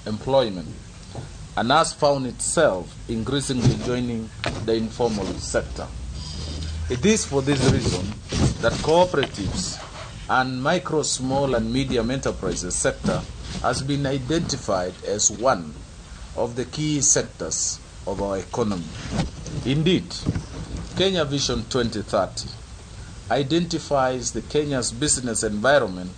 employment and has found itself increasingly joining the informal sector. It is for this reason that cooperatives and micro, small and medium enterprises sector has been identified as one of the key sectors of our economy. Indeed, Kenya Vision 2030 identifies the Kenya's business environment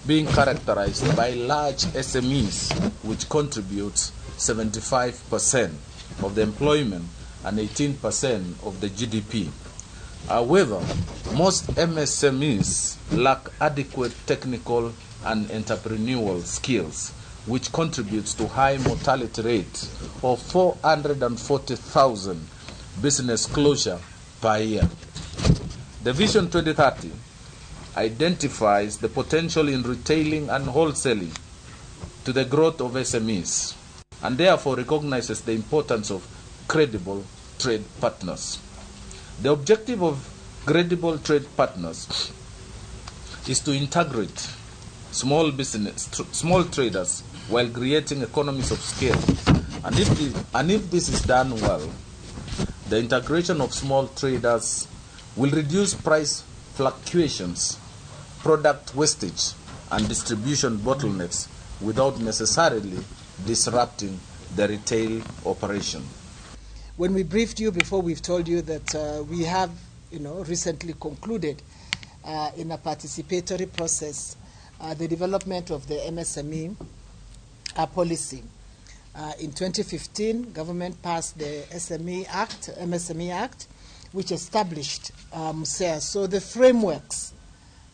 being characterized by large SMEs, which contributes 75% of the employment and 18% of the GDP. However, most MSMEs lack adequate technical and entrepreneurial skills, which contributes to high mortality rate of 440,000 business closure per year. The Vision 2030 identifies the potential in retailing and wholesaling to the growth of SMEs, and therefore recognizes the importance of credible trade partners. The objective of credible trade partners is to integrate small traders while creating economies of scale. And if this is done well, the integration of small traders will reduce price fluctuations, product wastage, and distribution bottlenecks without necessarily disrupting the retail operation. When we briefed you before, we've told you that we have, recently concluded in a participatory process the development of the MSME policy. In 2015, government passed the MSME Act, which established MSEA. So the frameworks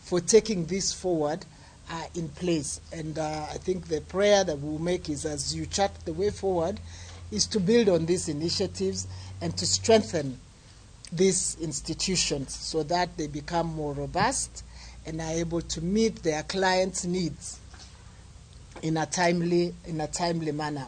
for taking this forward are in place. And I think the prayer that we'll make is, as you chart the way forward, is to build on these initiatives and to strengthen these institutions so that they become more robust and are able to meet their clients' needs in a timely manner.